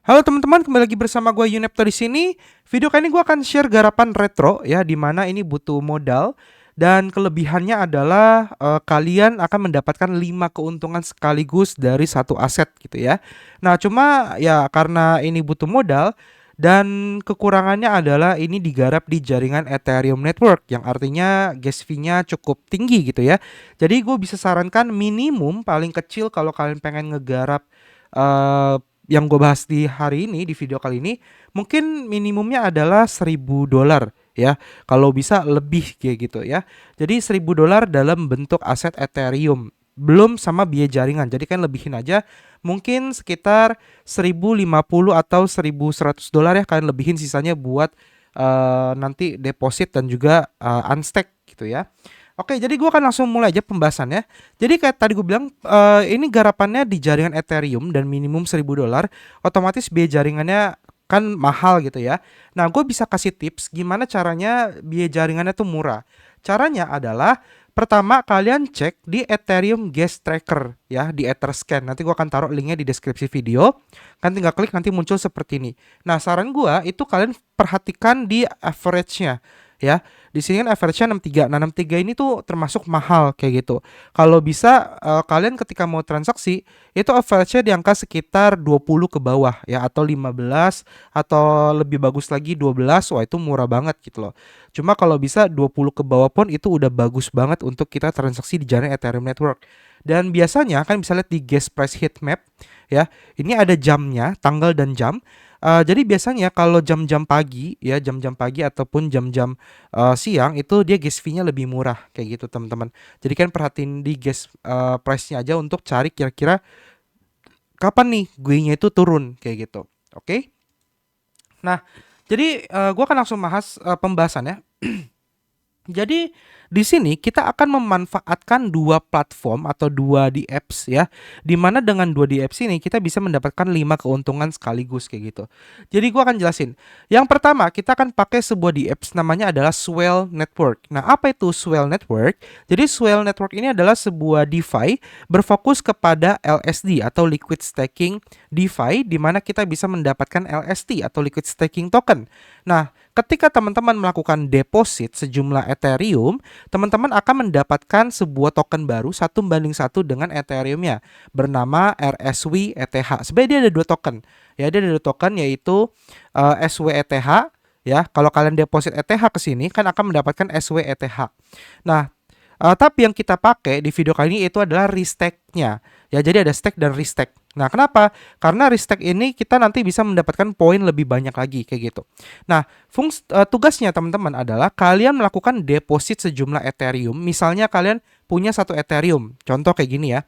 Halo teman-teman, kembali lagi bersama gue Yunepto di sini. Video kali ini gue akan share garapan retro ya, di mana ini butuh modal dan kelebihannya adalah kalian akan mendapatkan 5 keuntungan sekaligus dari satu aset gitu ya. Nah, cuma ya karena ini butuh modal dan kekurangannya adalah ini digarap di jaringan Ethereum Network yang artinya gas fee-nya cukup tinggi gitu ya. Jadi gue bisa sarankan minimum paling kecil kalau kalian pengen ngegarap eh, yang gue bahas di hari ini, di video kali ini, mungkin minimumnya adalah $1.000 ya. Kalau bisa lebih kayak gitu ya. Jadi $1.000 dalam bentuk aset Ethereum. Belum sama biaya jaringan. Jadi kan lebihin aja. Mungkin sekitar 1.050 atau $1.100 ya, kalian lebihin sisanya buat nanti deposit dan juga unstack gitu ya. Oke, jadi gue akan langsung mulai aja pembahasannya. Jadi kayak tadi gue bilang, ini garapannya di jaringan Ethereum dan minimum $1.000, otomatis biaya jaringannya kan mahal gitu ya. Nah, gue bisa kasih tips gimana caranya biaya jaringannya tuh murah. Caranya adalah pertama kalian cek di Ethereum Gas Tracker ya, di Etherscan. Nanti gue akan taruh linknya di deskripsi video. Kan tinggal klik nanti muncul seperti ini. Nah, saran gue itu kalian perhatikan di average-nya ya. Di sini kan average-nya 63. Nah, 63 ini tuh termasuk mahal kayak gitu. Kalau bisa kalian ketika mau transaksi itu average-nya di angka sekitar 20 ke bawah ya, atau 15, atau lebih bagus lagi 12. Wah, itu murah banget gitu loh. Cuma kalau bisa 20 ke bawah pun itu udah bagus banget untuk kita transaksi di jaringan Ethereum Network. Dan biasanya kan bisa lihat di gas price heat map ya. Ini ada jamnya, tanggal dan jam. Jadi biasanya kalau jam-jam pagi ya, jam-jam pagi ataupun jam-jam siang itu dia gas fee-nya lebih murah kayak gitu teman-teman. Jadi kan perhatiin di gas price-nya aja untuk cari kira-kira kapan nih gue-nya itu turun kayak gitu. Oke? Nah, jadi gue akan langsung bahas pembahasannya. Jadi di sini kita akan memanfaatkan dua platform atau dua di apps ya. Di mana dengan dua di apps ini kita bisa mendapatkan 5 keuntungan sekaligus kayak gitu. Jadi gua akan jelasin. Yang pertama, kita akan pakai sebuah di apps namanya adalah Swell Network. Nah, apa itu Swell Network? Jadi Swell Network ini adalah sebuah DeFi berfokus kepada LSD atau Liquid Staking DeFi, di mana kita bisa mendapatkan LST atau Liquid Staking Token. Nah, ketika teman-teman melakukan deposit sejumlah Ethereum, teman-teman akan mendapatkan sebuah token baru 1:1 dengan Ethereum-nya bernama RSW ETH. Sebenarnya dia ada dua token. Ya, dia ada dua token yaitu SWETH ya. Kalau kalian deposit ETH ke sini kan akan mendapatkan SWETH. Nah, tapi yang kita pakai di video kali ini itu adalah restake-nya. Ya, jadi ada stake dan restake. Nah, kenapa? Karena restake ini kita nanti bisa mendapatkan poin lebih banyak lagi kayak gitu. Nah, tugasnya teman-teman adalah kalian melakukan deposit sejumlah Ethereum. Misalnya kalian punya satu Ethereum. Contoh kayak gini ya.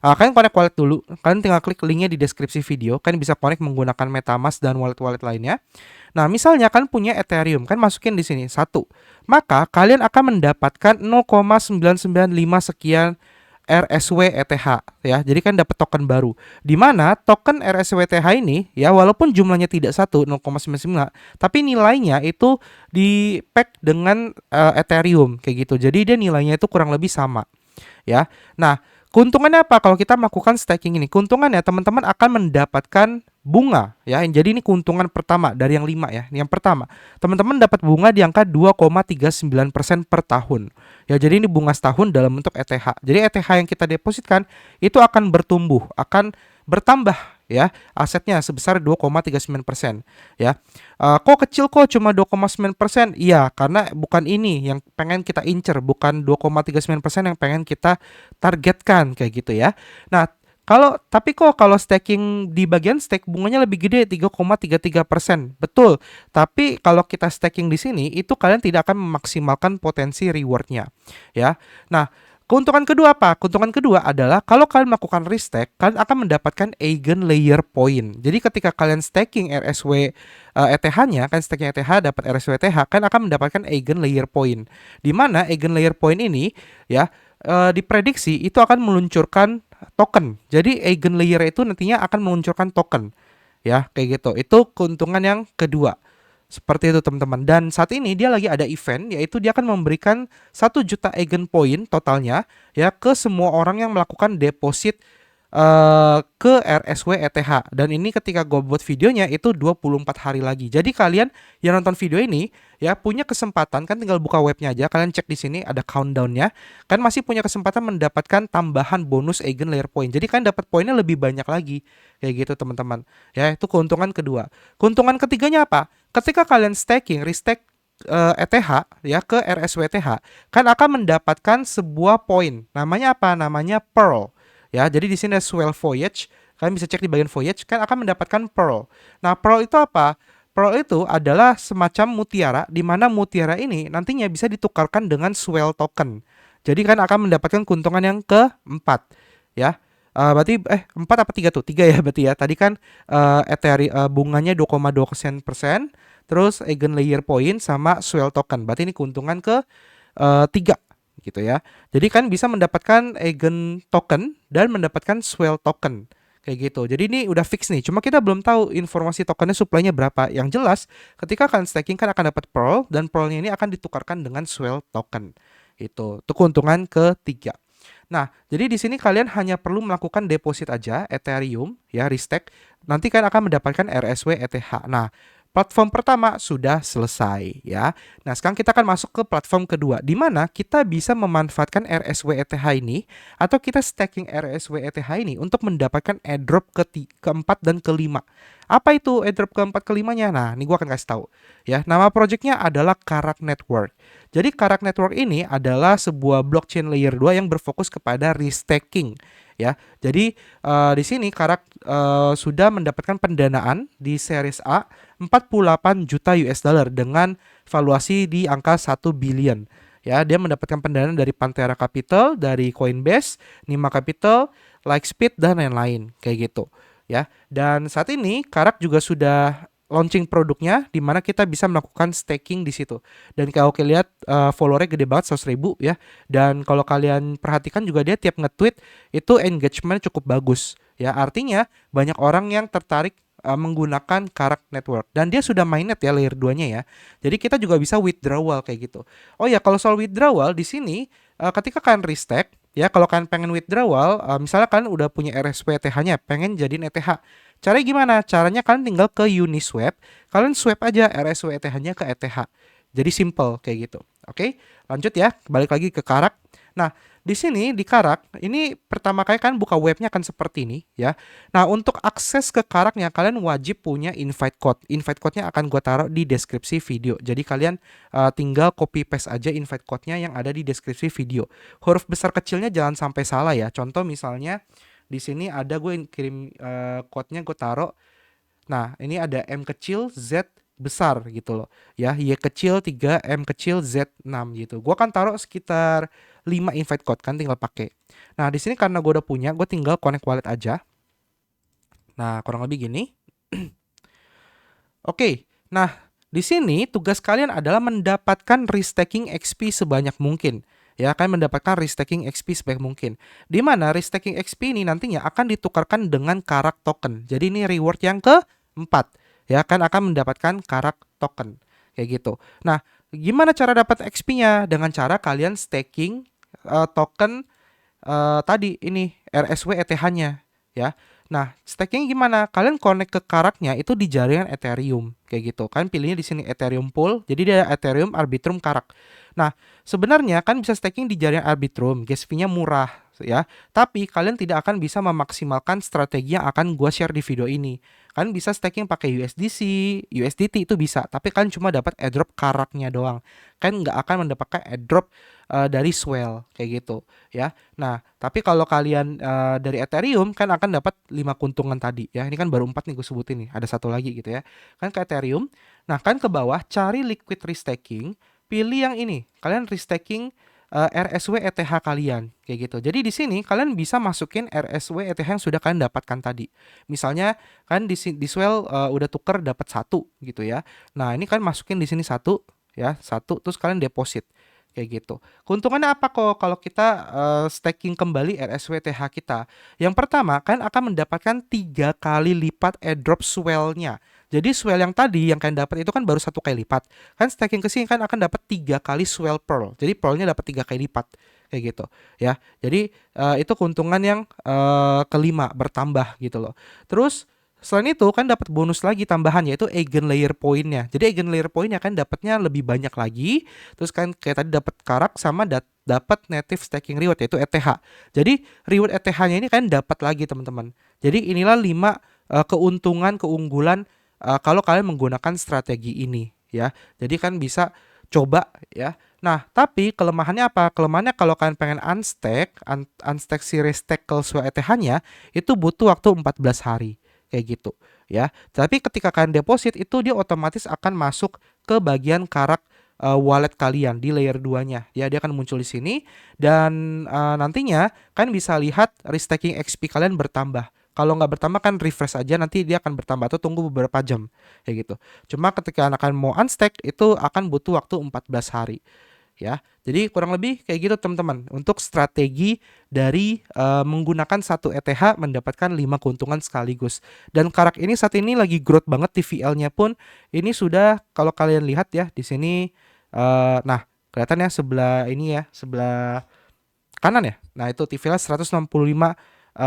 Kalian connect wallet dulu. Kalian tinggal klik linknya di deskripsi video. Kalian bisa connect menggunakan MetaMask dan wallet-wallet lainnya. Nah, misalnya kalian punya Ethereum, kan masukin di sini satu. Maka kalian akan mendapatkan 0,995 sekian RSW ETH ya. Jadi kan dapat token baru. Di mana token RSW ETH ini ya, walaupun jumlahnya tidak satu 0,99, tapi nilainya itu di pack dengan Ethereum kayak gitu. Jadi dia nilainya itu kurang lebih sama ya. Nah, keuntungannya apa kalau kita melakukan staking ini? Keuntungannya teman-teman akan mendapatkan bunga ya. Jadi ini keuntungan pertama dari yang 5 ya. Yang pertama, teman-teman dapat bunga di angka 2,39% per tahun. Ya, jadi ini bunga setahun dalam bentuk ETH. Jadi ETH yang kita depositkan itu akan bertumbuh, akan bertambah ya asetnya sebesar 2,39% ya. Kok kecil, kok cuma 2,9%? Iya, karena bukan ini yang pengen kita incer, bukan 2,39% yang pengen kita targetkan kayak gitu ya. Nah, kalau staking di bagian stake bunganya lebih gede 3,33%. Betul. Tapi kalau kita staking di sini itu kalian tidak akan memaksimalkan potensi rewardnya ya. Nah, keuntungan kedua apa? Keuntungan kedua adalah kalau kalian melakukan restake, kalian akan mendapatkan eigen layer point. Jadi ketika kalian staking RSW ETH-nya, kan staking ETH dapat RSW ETH, kalian akan mendapatkan eigen layer point. Di mana eigen layer point ini ya diprediksi itu akan meluncurkan token. Jadi eigen layer itu nantinya akan meluncurkan token. Ya, kayak gitu. Itu keuntungan yang kedua. Seperti itu teman-teman. Dan saat ini dia lagi ada event, yaitu dia akan memberikan 1 juta eigen point totalnya ya ke semua orang yang melakukan deposit ke RSW ETH, dan ini ketika gue buat videonya itu 24 hari lagi. Jadi kalian yang nonton video ini ya punya kesempatan, kan tinggal buka webnya aja, kalian cek di sini ada countdownnya, kan masih punya kesempatan mendapatkan tambahan bonus Eigen Layer Point. Jadi kan dapat poinnya lebih banyak lagi kayak gitu teman-teman. Ya, itu keuntungan kedua. Keuntungan ketiganya apa? Ketika kalian staking, restack ETH ya ke RSW ETH, kan akan mendapatkan sebuah poin. Namanya apa? Namanya Pearl. Ya, jadi di sini ada Swell Voyage. Kalian bisa cek di bagian Voyage, kan akan mendapatkan Pearl. Nah, Pearl itu apa? Pearl itu adalah semacam mutiara, di mana mutiara ini nantinya bisa ditukarkan dengan Swell Token. Jadi kan akan mendapatkan keuntungan yang keempat. Ya, berarti 4 apa 3 tuh? 3 ya berarti ya. Tadi kan Ethereum bunganya 2,2%, terus Eigen Layer Point sama Swell Token. Berarti ini keuntungan ke 3 gitu ya. Jadi kan bisa mendapatkan Eigen Token dan mendapatkan Swell Token kayak gitu. Jadi ini udah fix nih. Cuma kita belum tahu informasi tokennya supply-nya berapa. Yang jelas ketika kalian staking kan akan dapat Pearl, dan Pearl-nya ini akan ditukarkan dengan Swell Token. Itu keuntungan ketiga. Nah, jadi di sini kalian hanya perlu melakukan deposit aja Ethereum ya, restack. Nanti kalian akan mendapatkan RSW ETH. Nah, platform pertama sudah selesai ya. Nah, sekarang kita akan masuk ke platform kedua, di mana kita bisa memanfaatkan RSW ETH ini atau kita staking RSW ETH ini untuk mendapatkan airdrop keempat dan kelima. Apa itu airdrop keempat kelimanya? Nah, ini gue akan kasih tahu ya. Nama projectnya adalah Karak Network. Jadi Karak Network ini adalah sebuah blockchain layer 2 yang berfokus kepada restaking ya. Jadi di sini Karak sudah mendapatkan pendanaan di Series A 48 juta US dollar dengan valuasi di angka 1 billion. Ya, dia mendapatkan pendanaan dari Pantera Capital, dari Coinbase, Nima Capital, Lightspeed dan lain-lain kayak gitu. Ya, dan saat ini Karak juga sudah launching produknya di mana kita bisa melakukan staking di situ. Dan kalau kalian lihat followernya gede banget 100.000 ya. Dan kalau kalian perhatikan juga dia tiap nge-tweet itu engagement cukup bagus. Ya, artinya banyak orang yang tertarik menggunakan Karak Network, dan dia sudah mainnet ya layer 2-nya ya. Jadi kita juga bisa withdrawal kayak gitu. Oh ya, kalau soal withdrawal di sini ketika kalian restack ya, kalau kalian pengen withdrawal, misalnya kalian udah punya RSW ETH-nya, pengen jadiin ETH. Caranya gimana? Caranya kalian tinggal ke Uniswap, kalian swap aja RSW ETH-nya ke ETH. Jadi simple kayak gitu. Oke, lanjut ya, balik lagi ke Karak. Nah, di sini di Karak, ini pertama kali kan buka webnya akan seperti ini ya. Nah, untuk akses ke Karaknya kalian wajib punya invite code. Invite code-nya akan gue taruh di deskripsi video. Jadi kalian tinggal copy paste aja invite code-nya yang ada di deskripsi video. Huruf besar kecilnya jangan sampai salah ya. Contoh misalnya di sini ada gue kirim code-nya, gue taruh. Nah, ini ada M kecil Z besar gitu loh. Ya, Y kecil 3, M kecil Z 6 gitu. Gua kan taruh sekitar 5 invite code, kan tinggal pakai. Nah, di sini karena gue udah punya, gue tinggal connect wallet aja. Nah, kurang lebih gini. Oke. Nah, di sini tugas kalian adalah mendapatkan restaking XP sebanyak mungkin. Ya, akan mendapatkan restaking XP sebanyak mungkin. Di mana restaking XP ini nantinya akan ditukarkan dengan Karak token. Jadi ini reward yang keempat. Ya, kan akan mendapatkan Karak token. Kayak gitu. Nah, gimana cara dapat XP-nya? Dengan cara kalian staking token tadi ini RSW ETH-nya ya. Nah, staking gimana? Kalian connect ke Karaknya itu di jaringan Ethereum kayak gitu. Kan pilihnya di sini Ethereum Pool. Jadi dia Ethereum Arbitrum Karak. Nah, sebenarnya kan bisa staking di jaringan Arbitrum, gas fee-nya murah ya. Tapi kalian tidak akan bisa memaksimalkan strategi yang akan gua share di video ini. Kalian bisa staking pakai USDC, USDT itu bisa, tapi kalian cuma dapat airdrop Karaknya doang. Kan nggak akan mendapatkan airdrop dari Swell kayak gitu ya. Nah, tapi kalau kalian dari Ethereum kan akan dapat 5 keuntungan tadi ya. Ini kan baru 4 nih gue sebutin nih. Ada satu lagi gitu ya. Kan ke Ethereum. Nah, kan ke bawah cari liquid restaking, pilih yang ini. Kalian restaking RSW ETH kalian kayak gitu. Jadi di sini kalian bisa masukin RSW ETH yang sudah kalian dapatkan tadi. Misalnya kan di Swell udah tuker dapat 1 gitu ya. Nah, ini kan masukin di sini 1 ya, 1 terus kalian deposit kayak gitu. Keuntungannya apa kok kalau kita staking kembali RSW ETH kita? Yang pertama kan akan mendapatkan 3 kali lipat airdrop Swell-nya. Jadi Swell yang tadi yang kalian dapat itu kan baru 1 kali lipat. Kan staking ke sini kan akan dapat 3 kali Swell Pearl. Jadi Pearl-nya dapat 3 kali lipat. kayak gitu ya. Jadi itu keuntungan yang kelima bertambah gitu loh. Terus selain itu kan dapat bonus lagi tambahan yaitu Eigen Layer Point-nya. Jadi Eigen Layer Point-nya kan dapatnya lebih banyak lagi. Terus kan kayak tadi dapat karak sama dapat native staking reward yaitu ETH. Jadi reward ETH-nya ini kan dapat lagi teman-teman. Jadi inilah 5 keunggulan kalau kalian menggunakan strategi ini ya. Jadi kan bisa coba ya. Nah, tapi kelemahannya apa? Kelemahannya kalau kalian pengen unstack si Restake sesuai ETH-nya itu butuh waktu 14 hari kayak gitu ya. Tapi ketika kalian deposit itu dia otomatis akan masuk ke bagian karak wallet kalian di layer 2-nya. Ya, dia akan muncul di sini dan nantinya kalian bisa lihat restaking XP kalian bertambah. Kalau nggak bertambah kan refresh aja nanti dia akan bertambah atau tunggu beberapa jam kayak gitu. Cuma ketika kalian mau unstack itu akan butuh waktu 14 hari ya. Jadi kurang lebih kayak gitu teman-teman untuk strategi dari menggunakan satu ETH mendapatkan 5 keuntungan sekaligus. Dan karak ini saat ini lagi growth banget, TVL-nya pun ini sudah kalau kalian lihat ya di sini nah kelihatan ya sebelah ini ya, sebelah kanan ya. Nah, itu TVL 165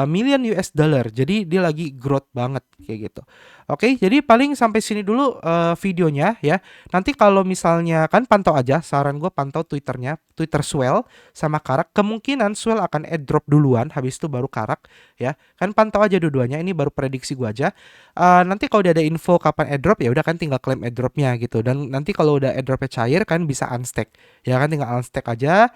million US dollar. Jadi dia lagi growth banget kayak gitu. Oke, jadi paling sampai sini dulu videonya ya. Nanti kalau misalnya kan pantau aja, saran gue pantau Twitternya, Twitter Swell sama Karak. Kemungkinan Swell akan airdrop duluan, habis itu baru Karak ya. Kan pantau aja dua-duanya. Ini baru prediksi gue aja. Nanti kalau udah ada info kapan airdrop ya udah kan tinggal klaim airdropnya gitu. Dan nanti kalau udah airdropnya cair kan bisa unstack. Ya kan tinggal unstack aja.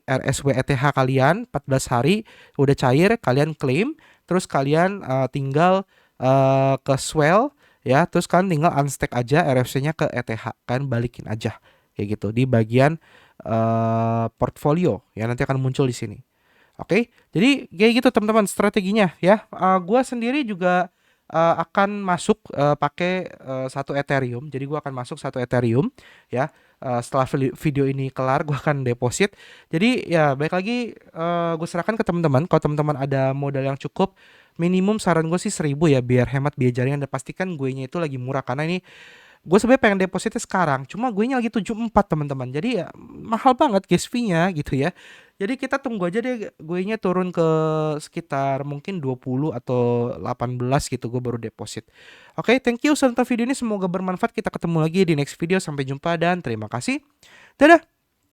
RSW ETH kalian 14 hari udah cair, kalian klaim, terus kalian tinggal ke Swell ya, terus kalian tinggal unstack aja RFC-nya ke ETH, kan balikin aja kayak gitu di bagian portfolio ya, nanti akan muncul di sini. Oke, jadi kayak gitu teman-teman strateginya ya. Gua sendiri juga akan masuk pakai satu Ethereum. Jadi gua akan masuk satu Ethereum ya. Setelah video ini kelar, gua akan deposit. Jadi ya baik lagi gue serahkan ke teman-teman. Kalau teman-teman ada modal yang cukup, minimum saran gue sih 1.000 ya biar hemat biaya jaringan dan pastikan gue nya itu lagi murah karena ini gue sebenarnya pengen depositnya sekarang, cuma gue nya lagi 74 teman-teman. Jadi ya mahal banget gas fee-nya gitu ya. Jadi kita tunggu aja deh gue nya turun ke sekitar mungkin 20 atau 18 gitu gue baru deposit. Oke, thank you sudah nonton video ini, semoga bermanfaat. Kita ketemu lagi di next video. Sampai jumpa dan terima kasih. Dadah.